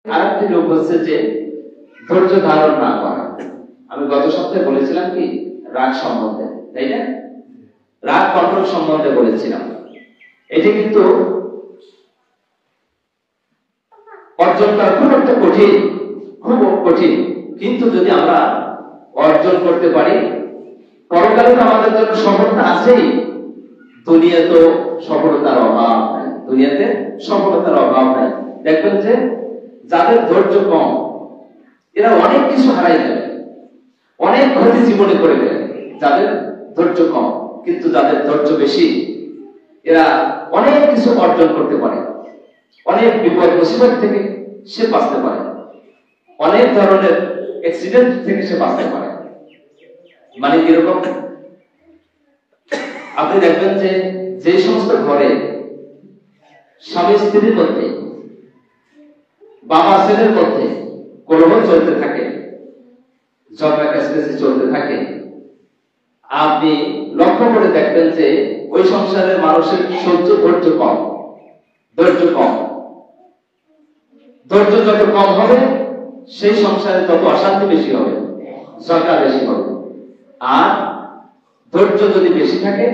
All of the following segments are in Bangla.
আরেকটি রূপ হচ্ছে যে ধৈর্য ধারণ না করা। আমি গত সপ্তাহে বলেছিলাম কি রাগ সম্বন্ধে, তাই না? রাগ কন্ট্রোল সম্বন্ধে বলেছিলাম। এটি কিন্তু অর্জন করা খুব একটা কঠিন, খুব কঠিন, কিন্তু যদি আমরা অর্জন করতে পারি পরকালে তো আমাদের জন্য সফলতা আছেই। দুনিয়া তো সফলতার অভাব নাই, দুনিয়াতে সফলতার অভাব নাই। দেখবেন যে যাদের ধৈর্য কম এরা অনেক কিছু হারাই যাবে, অনেক ক্ষতি জীবনে করে দেবে যাদের ধৈর্য কম। কিন্তু যাদের ধৈর্য বেশি এরা অনেক কিছু অর্জন করতে পারে, অনেক বিপদ মুসিবত থেকে সে বাঁচতে পারে, অনেক ধরনের অ্যাক্সিডেন্ট থেকে সে বাঁচতে পারে। মানে কিরকম? আপনি দেখবেন যে যে সমস্ত ঘরে স্বামী স্ত্রীর মধ্যে, বাবা ছেলের মধ্যে কলহ চলতে থাকে, ঝগড়া কাছাকাছি চলতে থাকে, আপনি লক্ষ্য করে দেখবেন যে ওই সংসারের মানুষের সহ্য ধৈর্য কম, ধৈর্য কম। ধৈর্য যত কম হবে সেই সংসারে তত অশান্তি বেশি হবে, ঝগড়া বেশি হবে। আর ধৈর্য যদি বেশি থাকে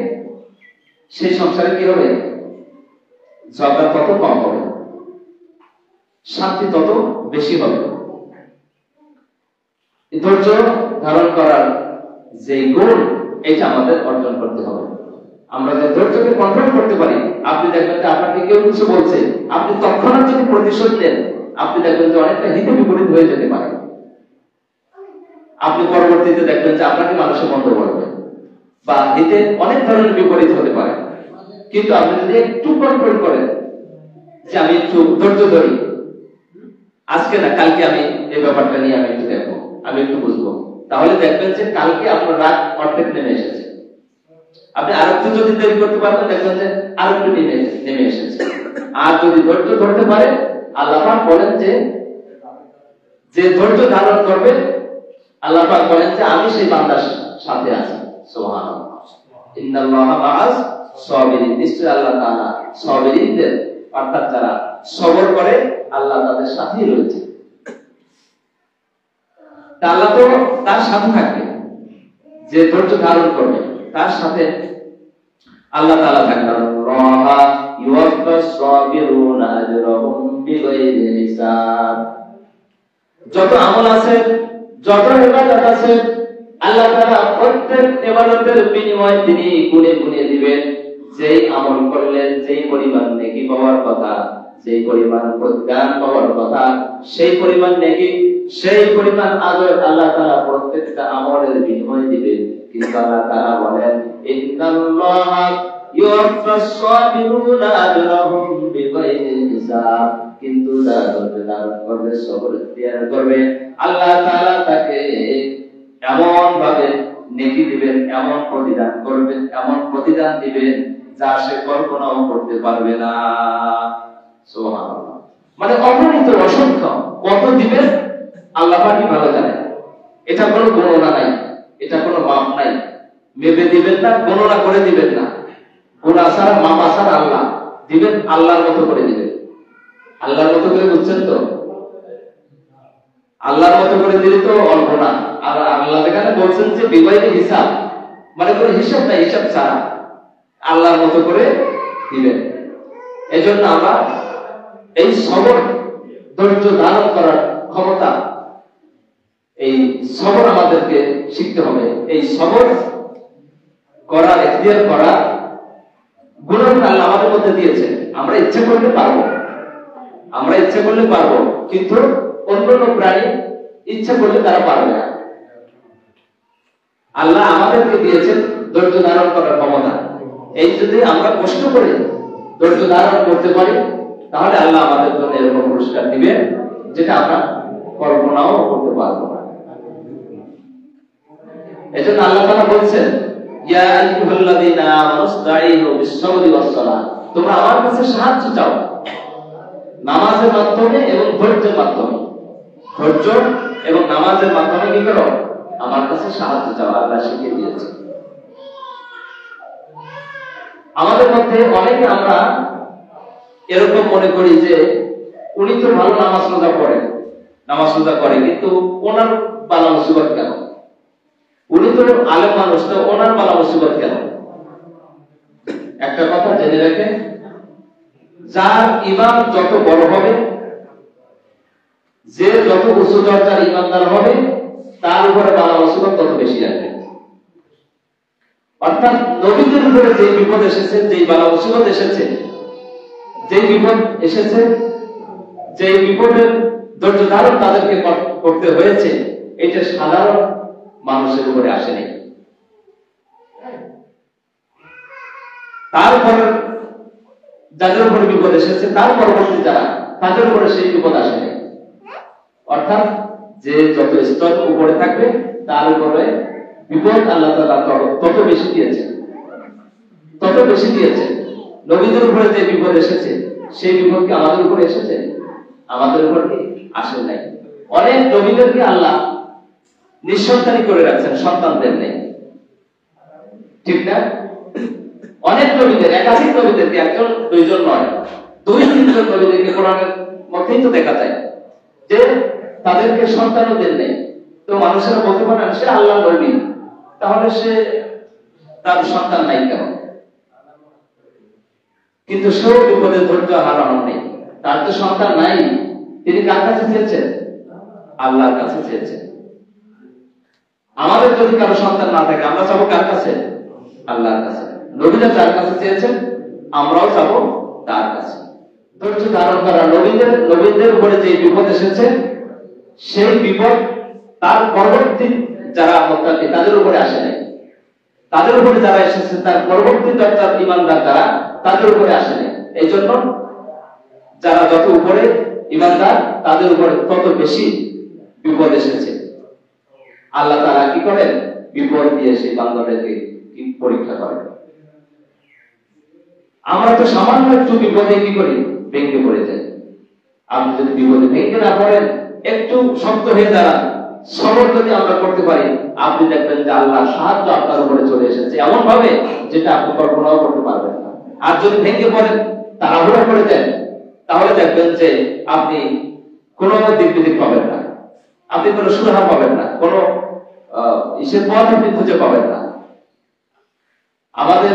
সেই সংসারে কি হবে? ঝগড়া তত কম হবে, শান্তি তত বেশি হবে। ধৈর্য ধারণ করার যে গুণ, এটা আমাদের অর্জন করতে হবে। আমরা যে ধৈর্যকে কন্ট্রোল করতে পারি, আপনি দেখবেন যে আপনাকে কেউ কিছু বলছে, আপনি তৎক্ষণাৎ যদি প্রতিশোধ দেন, আপনি দেখবেন যে অনেকটা হিতে বিপরীত হয়ে যেতে পারে। আপনি পরবর্তীতে দেখবেন যে আপনাকে মানুষের মন্দ বলবে বা হিতে অনেক ধরনের বিপরীত হতে পারে। কিন্তু আপনি যদি একটু কন্ট্রোল করেন যে আমি একটু ধৈর্য ধরি, আজকে না কালকে আমি এই ব্যাপারটা নিয়ে আমি একটু দেখবো, আমি একটু বুঝবো, তাহলে দেখবেন যে কালকে আপনার রাগ অর্ধেক নেমে এসেছে। আপনি আর একটু যদি দেরি করতে পারবেন, দেখবেন যে আর একটু নেমে এসেছে। আর যদি ধৈর্য ধরতে পারে, আল্লাহ পাক বলেন যে ধৈর্য ধারণ করবে, আল্লাহ পাক বলেন যে আমি সেই বান্দার সাথে আছি। সুবহানাল্লাহ, ইন্নাল্লাহা মাআস সাবিরিন। নিশ্চয় আল্লাহ তাআলা সাবিরিনদের, অর্থাৎ যারা সবর করে, আল্লাহ তাদের সাথেই রয়েছে। আল্লাহ তো তার সাথে থাকবে, যে ধৈর্য ধারণ করবে তার সাথে আল্লাহ তাআলা থাকবেন। রাহা ইউওয়াফাস সাবিরুনা আজরাহুম বিগাইরি হিসাব। যত আমল আছে, যত ইবাদত আছে, আল্লাহ তাআলা প্রত্যেক ইবাদতের বিনিময় তিনি গুণে গুণে দিবেন। যেই আমল করলেন, যেই পরিমাণ নেকি পাওয়ার কথা, যেই পরিমাণ প্রতিদান পাওয়ার কথা, সেই পরিমাণ নেকি, সেই পরিমাণ আজর আল্লাহ তাআলা প্রত্যেকটা আমলের বিনিময় দিবেন। কিন্তু আল্লাহ তাআলা বলেন, ইন্নাল্লাহা ইউওয়াফাস সাবিরুনা আজরাহুম বিগাইরি হিসাব। কিন্তু যারা ধৈর্য ধারণ করবে, সবর ইখতিয়ার করবে, আল্লাহ তাআলা তাকে এমন ভাবে নেকি দিবেন, এমন প্রতিদান করবেন, এমন প্রতিদান দিবেন যা সে কল্পনাও করতে পারবে না। সুবহানাল্লাহ, মানে অগণিত, অসংখ্য, কত দিবেন আল্লাহ পাকই ভালো জানেন। এটা কোনো গণনা নাই, এটা কোনো মাপ নাই। মেপে দিবেন না, গণনা করে দিবেন না, গোনা ছাড়া মাপ ছাড়া আল্লাহ দিবেন, আল্লাহর মতো করে দিবেন। আল্লাহর মতো করে, বুঝছেন তো? আল্লাহর মতো করে দিলে তো অল্প না। আর আল্লাহ যেখানে বলছেন যে বিগাইরি হিসাব, মানে কোনো হিসাব নাই, হিসাব ছাড়া আল্লাহর মতো করে দিবেন। এজন্য আমরা এই সবর, ধৈর্য ধারণ করার ক্ষমতা, এই সবর আমাদেরকে শিখতে হবে। এই সবর করার, ইখতিয়ার করার গুণ আল্লাহ আমাদের মধ্যে দিয়েছেন। আমরা ইচ্ছে করলে পারবো, আমরা ইচ্ছে করলে পারবো, কিন্তু অন্যান্য প্রাণী ইচ্ছে করলে তারা পারবে না। আল্লাহ আমাদেরকে দিয়েছেন ধৈর্য ধারণ করার ক্ষমতা। এই যদি আমরা কষ্ট করে ধৈর্য ধারণ করতে পারি, তাহলে আল্লাহ আমাদের জন্য এরকম পুরস্কার দিবেন যেটা আমরা কল্পনাও করতে পারবো না। এজন্য আল্লাহ তাআলা বলছেন, ইয়া আইয়ুহাল্লাযীনা আমানুস্তাঈনু বিস-সাবরি ওয়াস-সালাহ। তোমরা আমার কাছে সাহায্য চাও নামাজের মাধ্যমে এবং ধৈর্যের মাধ্যমে। ধৈর্য এবং নামাজের মাধ্যমে কি করো? আমার কাছে সাহায্য চাও, আল্লাহ শিখিয়ে দিয়েছে। আমাদের মধ্যে অনেকে আমরা এরকম মনে করি যে উনি তো ভালো নামাজ রোজা করে, কিন্তু ওনার বালা মুসিবত কেন? উনি তো আলেম মানুষ, তো ওনার বালা মুসিবত কেন? একটা কথা জেনে রাখেন, যার ইমান যত বড় হবে, যে যত উঁচু দরজার ইমানদার হবে, তার উপরে বালা মুসিবত তত বেশি আসবে। অর্থাৎ নবীদের উপরে যে বিপদ এসেছে, যে বালা মুসিবত এসেছে, যে বিপদ এসেছে, যে বিপদের ধৈর্য ধারণ তাদেরকে করতে হয়েছে, এটা সাধারণ মানুষের উপরে আসেনি। তারপর যাদের উপরে বিপদ এসেছে, তার পরবর্তী যারা, তাদের উপরে সেই বিপদ আসেনি। অর্থাৎ যে যত স্তর উপরে থাকবে, তার উপরে বিপদ আল্লাহ তাআলা তত বেশি দিয়েছেন। নবীদের উপরে যে বিপদ এসেছে, সেই বিপদ কি আমাদের উপরে এসেছে? আমাদের উপর কি আসে নাই? অনেক নবীদেরকে আল্লাহ নিঃসন্তানী করে রাখছেন, সন্তানদের নেই, ঠিক না? অনেক নবীদের, একাধিক নবীদেরকে, একজন দুইজন নয়, 2-3 জন নবীদেরকে কোরআনের মধ্যেই তো দেখা যায় যে তাদেরকে সন্তানও দেন নেই। তো মানুষেরা বলতে পারেন সে আল্লাহ নবী, তাহলে সে তার সন্তান নাই কেন? কিন্তু সেও বিপদে ধৈর্য হারানো নেই, তার তো সন্তান নাই। তিনি কার কাছে চেয়েছেন? আল্লাহর কাছে চেয়েছেন। আমাদের যদি কারো সন্তান না থাকে, আমরা চাবো কার কাছে? আল্লাহর কাছে। নবীরা যার কাছে চেয়েছেন, আমরাও চাবো তার কাছে। ধৈর্য ধারণ করা, নবীদের উপরে যে বিপদ এসেছে, সেই বিপদ তার পরবর্তী যারা মুত্তাকি তাদের উপরে আসে নাই। তাদের উপরে যারা এসেছে, তার পরবর্তী দরজার ঈমানদার যারা, তাদের উপরে আসে নাই। এই জন্য যারা যত উপরে ঈমানদার, তাদের উপরে তত বেশি বিপদ এসেছে। আল্লাহ তাআলা কি করেন? বিপদ দিয়ে সেই বান্দাদেরকে পরীক্ষা করেন। আমরা তো সামান্য একটু বিপদে কি করি? ভেঙে পড়ে যাই। আপনি যদি বিপদে ভেঙে না পড়েন, একটু শক্ত হয়ে দাঁড়ান, সবর যদি আমরা করতে পারি, আপনি দেখবেন যে আল্লাহর সাহায্য আপনার উপরে চলে এসেছে এমন ভাবে যেটা আপনি কল্পনাও করতে পারবেন না। আর যদি ভেঙে পড়েন, তাড়াহুড়া করে দেন, তাহলে দেখবেন যে আপনি কোনো দিক বিদিক পাবেন না, আপনি কোনো সুরাহা পাবেন না, কোনো ইসের পথ আপনি খুঁজে পাবেন না। আমাদের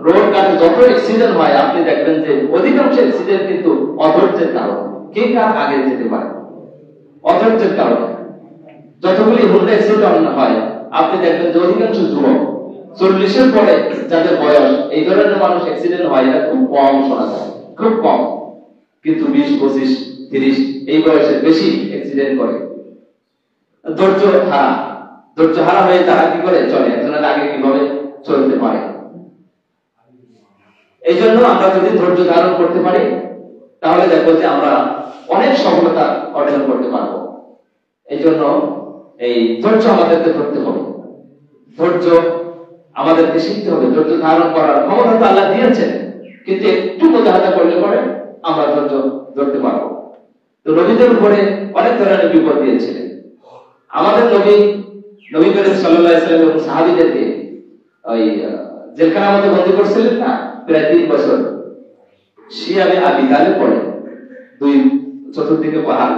রোড ঘাটে যত অ্যাক্সিডেন্ট হয়, আপনি দেখবেন যে অধিকাংশ অ্যাক্সিডেন্ট কিন্তু অধৈর্যের কারণে। কে কার আগে যেতে পারে? অধৈর্যের কারণে। যতগুলি রোড অ্যাক্সিডেন্ট হয়, আপনি দেখবেন যে অধিকাংশ যুবক, 40-এর পরে যাদের বয়স, এই ধরনের মানুষ অ্যাক্সিডেন্ট হয়, এটা খুব কম শোনা যায়, খুব কম। কিন্তু 20, 25, 30 এই বয়সে বেশি অ্যাক্সিডেন্ট করে। ধৈর্য হারা হয়ে তারা কি করে চলে, একজনের আগে কিভাবে চলতে পারে। এই জন্য আমরা যদি ধৈর্য ধারণ করতে পারি, তাহলে দেখবো যে আমরা অনেক সফলতা অর্জন করতে পারবো। এই জন্য এই ধৈর্য আমাদেরকে ধরতে হবে, ধৈর্য আমাদেরকে শিখতে হবে। ধৈর্য ধারণ করার ক্ষমতা তো আল্লাহ দিয়েছেন, কিন্তু একটু মুজাহাদা করলে পরে আমরা ধৈর্য ধরতে পারবো। তো নবীদের উপরে অনেক ধরনের বিপদ দিয়েছিলেন। আমাদের নবী করিম সাল্লাল্লাহু আলাইহি ওয়াসাল্লাম এবং সাহাবীদেরকে ওই জেলখানার মধ্যে বন্দী করছিলেন না, প্রায় 3 বছর। শিয়াবে আবি তালেব পড়ে 2 চতুর্দিকে পাহাড়,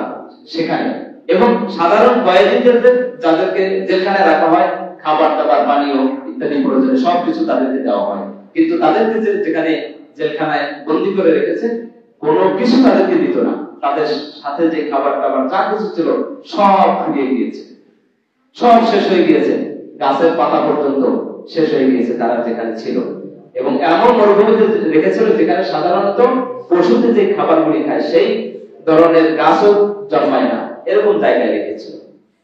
সেখানে। এবং সাধারণ কয়েদিদের যাদেরকে জেলখানায় রাখা হয়, খাবার দাবার, পানীয় ইত্যাদি প্রয়োজনে সবকিছু তাদেরকে দেওয়া হয়। কিন্তু তাদেরকে যেখানে জেলখানায় বন্দী করে রেখেছে, কোনো কিছু তাদেরকে দিত না। তাদের সাথে যে খাবার টাবার যা কিছু ছিল সব ফুরিয়ে গিয়েছে, সব শেষ হয়ে গিয়েছে, গাছের পাতা পর্যন্ত শেষ হয়ে গিয়েছে তারা যেখানে ছিল। এবং এমন মরুভূমিতে রেখেছিল যেখানে সাধারণত পশুতে যে খাবারগুলি খায় সেই ধরনের গাছও জন্মায় না, এরকম জায়গায় রেখেছিল।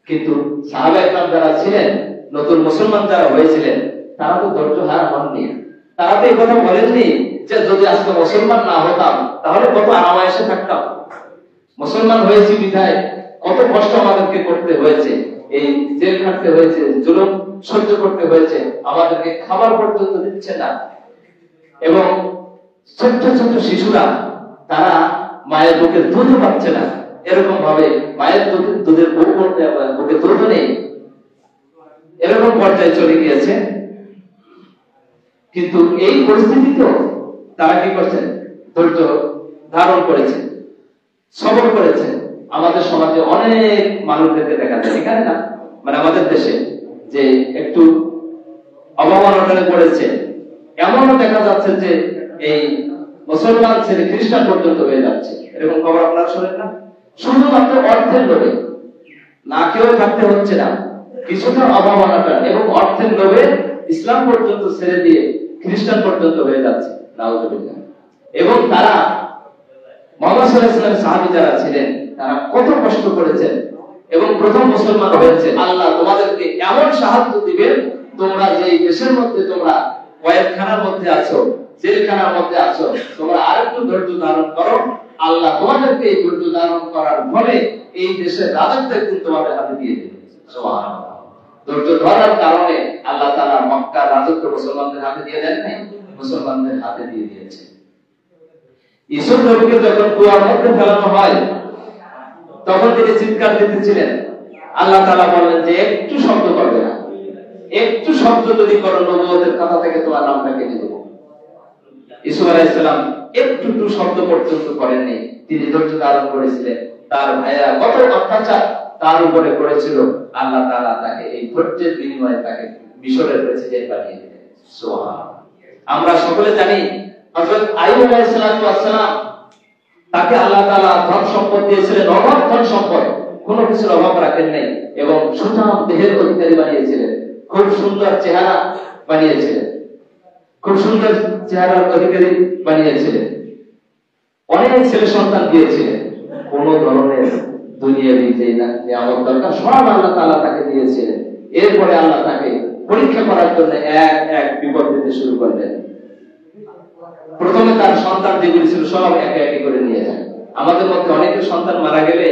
কিন্তু সাহাবায়ে কেরাম যারা ছিলেন, নতুন মুসলমান যারা হয়েছিলেন, তারা তো ধৈর্য হারা হননি। তারা তো এই কথা বলেননি যে যদি আজকে মুসলমান না হতাম তাহলে কত আরামায়েশে থাকতাম। মুসলমান হয়েছি বিধায় কত কষ্ট আমাদেরকে করতে হয়েছে, এই জেল খাটতে হয়েছে, জুলুম সহ্য করতে হয়েছে, আমাদেরকে খাবার পর্যন্ত দিচ্ছে না। এবং ছোট ছোট শিশুরা তারা মায়ের বুকে দুধও পাচ্ছে না, এরকম ভাবে মায়ের দুধের বুকে দুধ নেই, এরকম পর্যায়ে চলে গিয়েছে। কিন্তু এই পরিস্থিতিতেও তারা কি করছেন? ধৈর্য ধারণ করেছে। সবর করেছেন। আমাদের সমাজে অনেক মানুষদেরকে দেখা যায়, এখানে না মানে আমাদের দেশে, যে একটু অবমাননায় পড়েছে। এমনও দেখা যাচ্ছে যে এই মুসলমান ছেলে খ্রিস্টান পর্যন্ত হয়ে যাচ্ছে, এরকম খবর আপনারা শোনেন না? শুধুমাত্র অর্থের লোভে, না কেউ থাকতে হচ্ছে না, কিছুটা অবমাননা এবং অর্থের লোভে ইসলাম পর্যন্ত ছেড়ে দিয়ে খ্রিস্টান পর্যন্ত হয়ে যাচ্ছে, নাউজুবিল্লাহ। এবং তারা মুহাম্মদ সাল্লাল্লাহু আলাইহি ওয়াসাল্লামের সাহাবী যারা ছিলেন তারা কত কষ্ট করেছেন এবং প্রথম মুসলমান হয়েছে। আল্লাহ তোমাদেরকে এমন সাহায্য দিবেন, তোমরা যে দেশের মধ্যে তোমরা কয়েকখানার মধ্যে আছো, জেলখানার মধ্যে আছো, তোমরা আরেকটু ধৈর্য ধারণ করো, আল্লাহ তোমাদেরকে এই ধৈর্য ধারণ করার ফলে এই দেশের রাজত্ব একদিন তোমাদের হাতে দিয়ে দেবে। সুবহানাল্লাহ। ধৈর্য ধরার কারণে আল্লাহ তাআলা মক্কার রাজত্ব মুসলমানদের হাতে দিয়ে দেন নাই, মুসলমানদের হাতে দিয়ে দিয়েছে। ইউসুফ নবীকে যখন কুয়ার মধ্যে ফেলানো হয় তখন তিনি চিৎকার দিতেছিলেন। আল্লাহ তাআলা বললেন যে একটু শব্দ করবে না, একটু শব্দ যদি করো নবুয়তের কথা থেকে তোমার নামটা কেটে দেব। ইউসুফ আলাইহিস সালাম একটু শব্দ পর্যন্ত করেননি, তিনি ধৈর্য ধারণ করেছিলেন। তার ভাইরা কত অত্যাচার তার উপরে করেছিল, আল্লাহ তাআলা তাকে এই ধৈর্যের বিনিময়ে তাকে মিশরের প্রেসিডেন্ট বানিয়ে দিলেন। সুবহানাল্লাহ। আমরা সকলে জানি হযরত আইয়ুব আলাইহিস সালাম, তাকে আল্লাহ তাআলা ধন সম্পদ দিয়েছিলেন, অভাব ধন সম্পদ, কোনো কিছুর অভাব রাখেন নাই, এবং সুঠাম দেহের অধিকারী বানিয়েছিলেন, খুব সুন্দর চেহারা বানিয়েছিলেন, খুব সুন্দর চেহারার অধিকারী বানিয়েছিলেন, অনেক ছেলে সন্তান দিয়েছিলেন। কোন ধরনের দুনিয়াবি যে নিয়ামত দরকার সব আল্লাহ তাআলা তাকে দিয়েছিলেন। এরপরে আল্লাহ তাকে পরীক্ষা করার জন্য এক এক বিপদ দিতে শুরু করলেন। প্রথমে তার সন্তান যেগুলি ছিল সব একে একে করে নিয়ে যায়। আমাদের মধ্যে অনেকের সন্তান মারা গেলে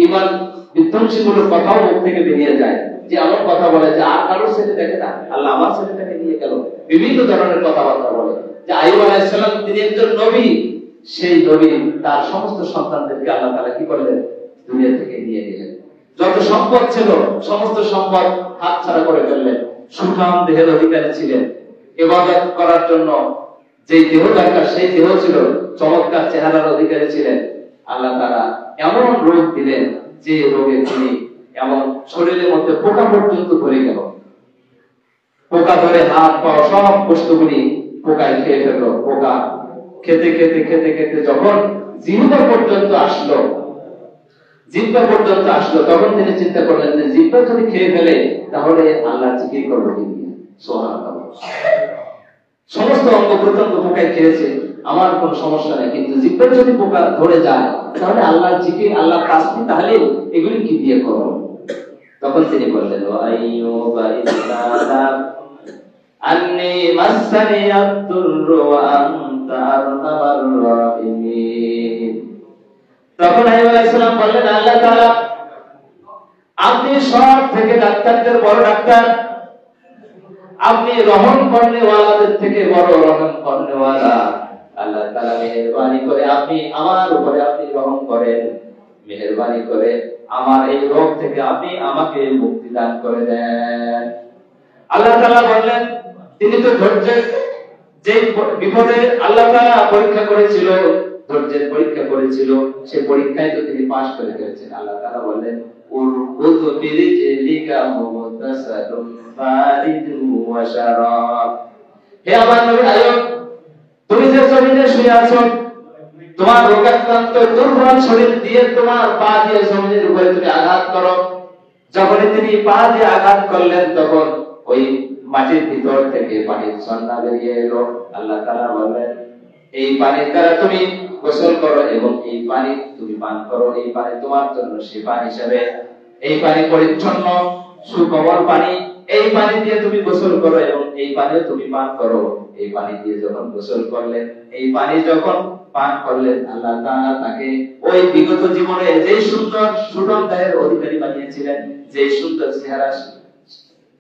ঈমান বিধ্বংসীমূলক কথাও মুখ থেকে বেরিয়ে যায়, যে আমার কথা বলে যে আর কারোর ছেলে দেখে না, আল্লাহ আমার ছেলেটাকে নিয়ে গেল, বিভিন্ন ধরনের কথাবার্তা বলে। যে আইয়ুব আলাইহিস সালাম তিনি একজন নবী, সেই নবী তার সমস্ত সন্তানদেরকে আল্লাহ তাআলা কি করলেন, দুনিয়া থেকে নিয়ে গেলেন। যত সম্পদ ছিল সমস্ত সম্পদ হাতছাড়া করে ফেললেন। সুঠাম দেহের অধিকারী ছিলেন, ইবাদত করার জন্য যে দেহ দরকার সেই দেহ ছিল, চমৎকার চেহারার অধিকারী ছিলেন। আল্লাহ তাআলা এমন রোগ দিলেন যে রোগে তিনি এমন শরীরের মধ্যে পোকা পর্যন্ত ধরে গেল, পোকা ধরে হাত পা সব বস্তুগুলি পোকায় খেয়ে ফেললো। পোকা খেতে খেতে খেতে খেতে যখন জিহ্বা পর্যন্ত আসলো, তখন তিনি চিন্তা করলেন যে জিহ্বা যদি খেয়ে ফেলে তাহলে আল্লাহ জিকির করবো কি দিয়ে। সুবহানাল্লাহ। সমস্ত অঙ্গ প্রত্যঙ্গ পোকায় খেয়েছে, আমার কোন সমস্যা নেই, কিন্তু জিহ্বা যদি পোকা ধরে যায় তাহলে আল্লাহর জিকির, আল্লাহর তাসবিহ তাহলিল এগুলি কি দিয়ে করব। তখন তিনি বললেন আইয়ুবা ইসলাম আন্নী মাসানি আদ-দুররু ওয়া আনতা আরহামার রাহিমিন। তখন আইয়ুব আলাইহিস সালাম বললেন, আল্লাহ তাআলা আপনি সব থেকে ডাক্তারদের বড় ডাক্তার, আপনি রহম করনেওয়ালাদের থেকে বড় রহম করনেওয়ালা। আল্লাহ তাআলা মেহেরবানি করে আপনি আমার উপরে আপনি রহম করেন, মেহেরবানি করে আমার এই রোগ থেকে আপনি আমাকে মুক্তি দান করে দেন। আল্লাহ তাআলা বললেন, তিনি তো ধৈর্যের যে বিপদে আল্লাহ তাআলা পরীক্ষা করেছিল, ধৈর্যের পরীক্ষা করেছিল, সেই পরীক্ষায় তো তিনি পাশ করে গেছেন। আল্লাহ তাআলা বললেন উরকুদ বিরিজলিকা মুগতাসালুম ফারিদু ওয়া শারাব। হে আমার নবী আইয়ুব, তুমি যে জমিনে শুয়ে আছো, তোমার রোগাক্রান্ত দুর্বল শরীর দিয়ে তোমার পা দিয়ে জমিনের উপরে তুমি আঘাত করো। যখন তিনি পা দিয়ে আঘাত করলেন তখন ওই মাটির ভিতর থেকে পানির ঝর্ণা বেরিয়ে এলো। আল্লাহ তাআলা বললেন, এই পানির দ্বারা তুমি গোসল করো এবং এই পানি তুমি পান করো, এই পানি তোমার জন্য শিফা হিসেবে, এই পানি পরিচ্ছন্ন সুকোমল পানি, এই পানি দিয়ে তুমি গোসল করো এবং এই পানিও তুমি পান করো। এই পানি দিয়ে যখন গোসল করলেন, এই পানি যখন পান করলেন, আল্লাহ তাআলা তাকে ওই বিগত জীবনে যে সুন্দর সুঠাম দেহের অধিকারী বানিয়েছিলেন, যে সুন্দর চেহারা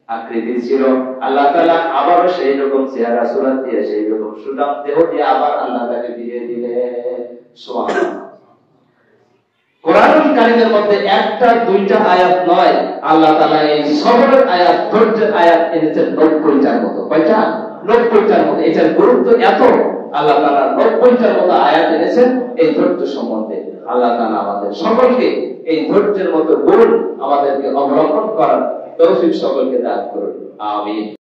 আকৃতি ছিল, আল্লাহ তাআলা আবার সেই রকম চেহারা সুরত দিয়ে সেই রকম সুঠাম দেহ দিয়ে আবার আল্লাহ তাকে ফিরিয়ে দিলেন। সুবহানাল্লাহ। কোরআনুল কারীমের মধ্যে একটা দুইটা আয়াত নয়, আল্লাহ তাআলা এই সবরের আয়াত, ধৈর্যের আয়াত এনেছেন 90টার মতো। কয়টা? 90টার মতো। এটার গুরুত্ব এত, আল্লাহ তাআলা 90টার মতো আয়াত এনেছেন এই ধৈর্য সম্বন্ধে। আল্লাহ তাআলা আমাদের সকলকে এই ধৈর্যের মতো গুণ আমাদেরকে অবলম্বন করার তৌফিক সকলকে দান করুন। আমিন।